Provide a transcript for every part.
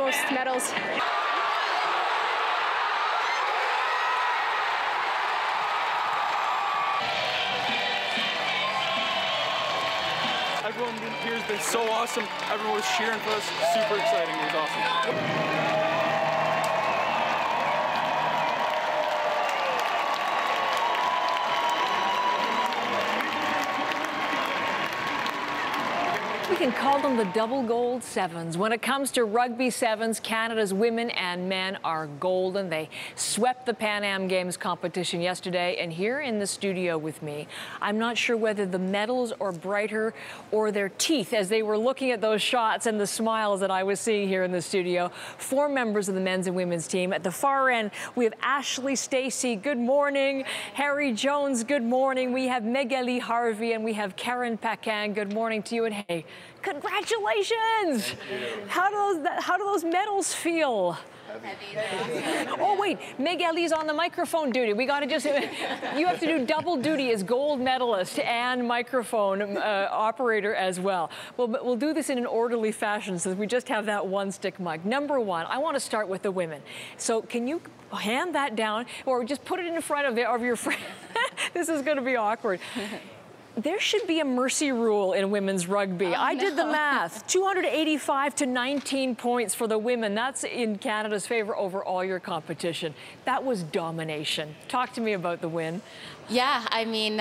most medals. Everyone here has been so awesome. Everyone was cheering for us. Super exciting. It was awesome. We can call them the double gold sevens. When it comes to rugby sevens, Canada's women and men are golden. They swept the Pan Am Games competition yesterday, and here in the studio with me, I'm not sure whether the medals are brighter or their teeth as they were looking at those shots and the smiles that I was seeing here in the studio. 4 members of the men's and women's team. At the far end, we have Ashley Stacey, good morning. Harry Jones, good morning. We have Magali Harvey, and we have Karen Paquin. Good morning to you, and hey, congratulations! How do those medals feel? Oh wait, Megali's on the microphone duty. We got to just, you have to do double duty as gold medalist and microphone operator as well. Well, but we'll do this in an orderly fashion since we just have that one stick mic. Number one, I want to start with the women. So can you hand that down or just put it in front of your friend? This is going to be awkward. There should be a mercy rule in women's rugby. I did the math. 285 to 19 points for the women. That's in Canada's favor over all your competition. That was domination. Talk to me about the win. Yeah, I mean,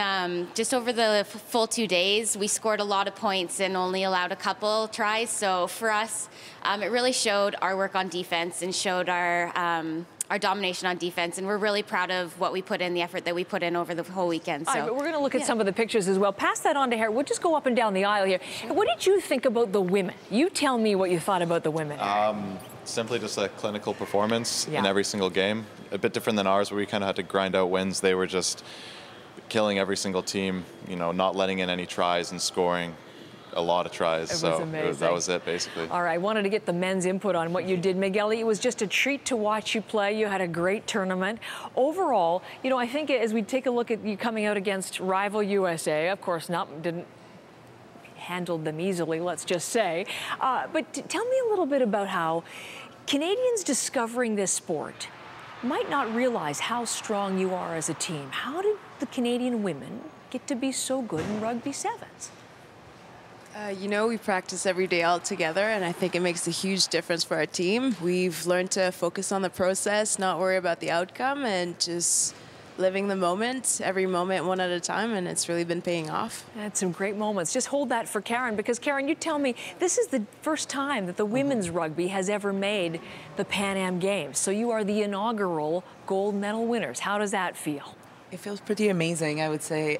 just over the full 2 days, we scored a lot of points and only allowed a couple tries. So for us, it really showed our work on defense and showed our domination on defense, and we're really proud of what we put in, the effort that we put in over the whole weekend. So right, we're going to look at some of the pictures as well. Pass that on to Harry. We'll just go up and down the aisle here. What did you think about the women? You tell me what you thought about the women. Simply just a clinical performance in every single game. A bit different than ours, where we kind of had to grind out wins. They were just killing every single team, you know, not letting in any tries and scoring a lot of tries. So that was it, basically. All right, I wanted to get the men's input on what you did. Miguel, it was just a treat to watch you play. You had a great tournament. Overall, you know, I think as we take a look at you coming out against rival USA, of course, didn't handle them easily, let's just say. But tell me a little bit about how Canadians discovering this sport might not realize how strong you are as a team. How did the Canadian women get to be so good in Rugby Sevens? You know, we practice every day all together, and I think it makes a huge difference for our team. We've learned to focus on the process, not worry about the outcome, and just living the moment, every moment one at a time, and it's really been paying off. That's some great moments. Just hold that for Karen, because Karen, you tell me, this is the first time that the women's rugby has ever made the Pan Am Games. So you are the inaugural gold medal winners. How does that feel? It feels pretty amazing, I would say.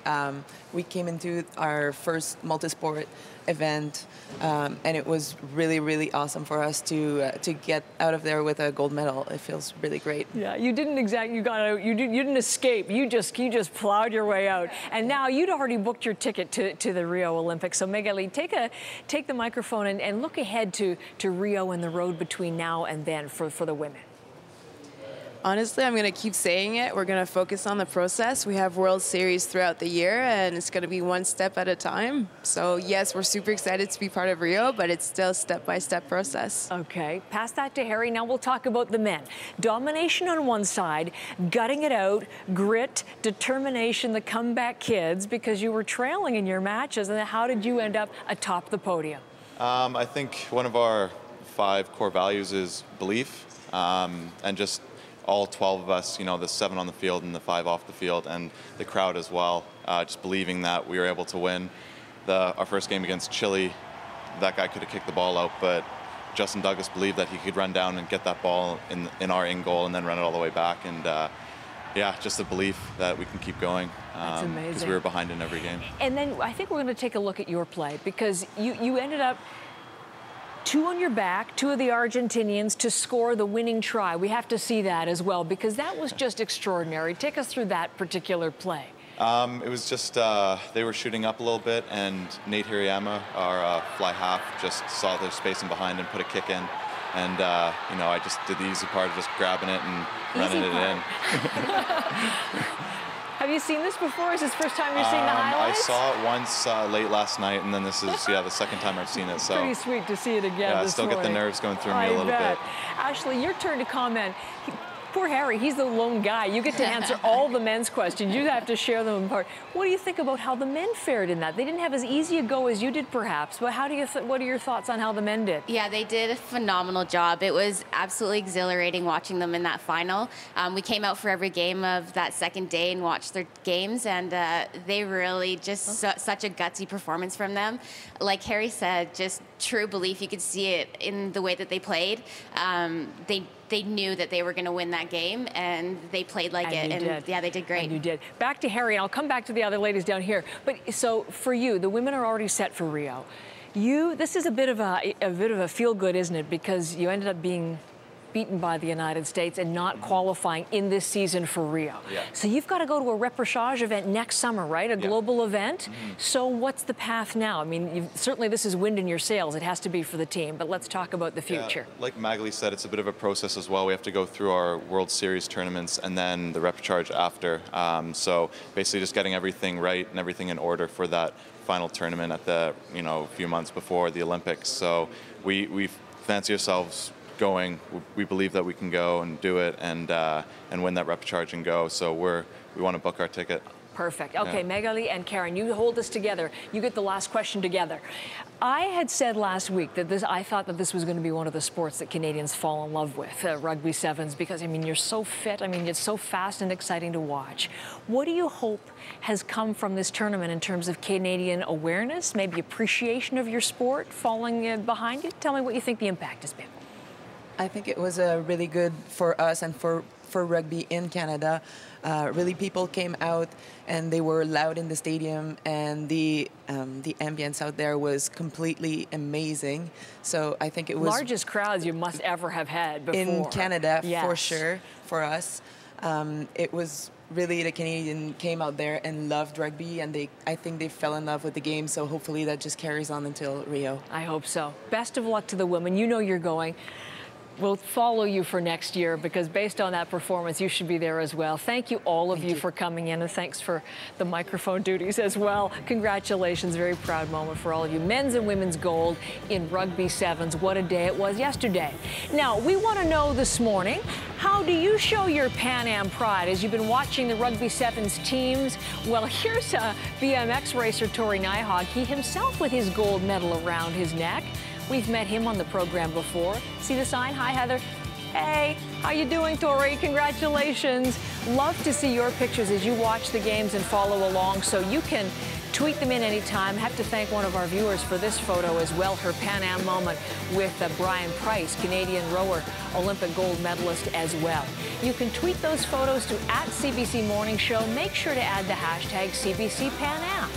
We came into our first multi-sport event, and it was really, really awesome for us to get out of there with a gold medal. It feels really great. Yeah, you didn't you didn't escape. You just plowed your way out, and now you'd already booked your ticket to the Rio Olympics. So Magali, take the microphone and look ahead to Rio and the road between now and then for the women. Honestly, I'm going to keep saying it. We're going to focus on the process. We have World Series throughout the year, and it's going to be one step at a time. So, yes, we're super excited to be part of Rio, but it's still a step-by-step process. Okay, pass that to Harry. Now we'll talk about the men. Domination on one side, gutting it out, grit, determination, the comeback kids, because you were trailing in your matches. And how did you end up atop the podium? I think one of our 5 core values is belief, and just all 12 of us, you know, the 7 on the field and the 5 off the field, and the crowd as well, just believing that we were able to win. Our first game against Chile, that guy could have kicked the ball out, but Justin Douglas believed that he could run down and get that ball in our in goal and then run it all the way back. And yeah, just the belief that we can keep going. That's amazing. Because we were behind in every game. And then I think we're going to take a look at your play, because you ended up 2 on your back, 2 of the Argentinians to score the winning try. We have to see that as well, because that was just extraordinary. Take us through that particular play. It was just, they were shooting up a little bit, and Nate Hirayama, our fly half, just saw their space in behind and put a kick in. And, you know, I just did the easy part of just grabbing it and running it in. Have you seen this before? Is this the first time you're seeing the highlights? I saw it once late last night, and then this is the second time I've seen it. So pretty sweet to see it again. Yeah, I this still morning. get the nerves going through me a little bit. Ashley, your turn to comment. Poor Harry, he's the lone guy. You get to answer all the men's questions. You have to share them apart. What do you think about how the men fared in that? They didn't have as easy a go as you did, perhaps. But how do you? What are your thoughts on how the men did? Yeah, they did a phenomenal job. It was absolutely exhilarating watching them in that final. We came out for every game of that second day and watched their games, and they really just such a gutsy performance from them. Like Harry said, just true belief. You could see it in the way that they played. They knew that they were going to win that game, and they played like it. And yeah, they did great. And you did. Back to Harry, and I'll come back to the other ladies down here. But so for you, the women are already set for Rio. This is a bit of a feel good, isn't it? Because you ended up being beaten by the United States and not qualifying in this season for Rio. Yeah. So you've got to go to a repechage event next summer, right? A global event. So what's the path now? I mean, certainly this is wind in your sails. It has to be for the team, but let's talk about the future. Yeah, like Magali said, it's a bit of a process as well. We have to go through our World Series tournaments and then the repechage after. So basically just getting everything right and everything in order for that final tournament at the, a few months before the Olympics. So we fancy ourselves going. We believe that we can go and do it and win that repechage and go. So we want to book our ticket. Perfect. Okay, yeah. Magali and Karen, you hold this together. You get the last question together. I had said last week that I thought that this was going to be one of the sports that Canadians fall in love with, Rugby Sevens, because, I mean, you're so fit. I mean, it's so fast and exciting to watch. What do you hope has come from this tournament in terms of Canadian awareness, maybe appreciation of your sport falling behind you? Tell me what you think the impact has been. I think it was really good for us and for rugby in Canada. Really, people came out and they were loud in the stadium, and the ambience out there was completely amazing. So I think it was largest crowds you must ever have had before in Canada, yes. For sure. For us, it was really the Canadian came out there and loved rugby, and I think they fell in love with the game. So hopefully that just carries on until Rio. I hope so. Best of luck to the women. You know you're going. We'll follow you for next year, because based on that performance, you should be there as well. Thank you, all of you, for coming in, and thanks for the microphone duties as well. Congratulations. Very proud moment for all of you. Men's and women's gold in Rugby Sevens. What a day it was yesterday. Now, we want to know this morning, how do you show your Pan Am pride as you've been watching the Rugby Sevens teams? Well, here's BMX racer Tori Nyhog. He himself with his gold medal around his neck. We've met him on the program before. See the sign? Hi, Heather. Hey, how you doing, Tori? Congratulations. Love to see your pictures as you watch the games and follow along, so you can tweet them in anytime. Have to thank one of our viewers for this photo as well, her Pan Am moment with Brian Price, Canadian rower, Olympic gold medalist as well. You can tweet those photos to @CBC Morning Show. Make sure to add the hashtag CBC Pan Am.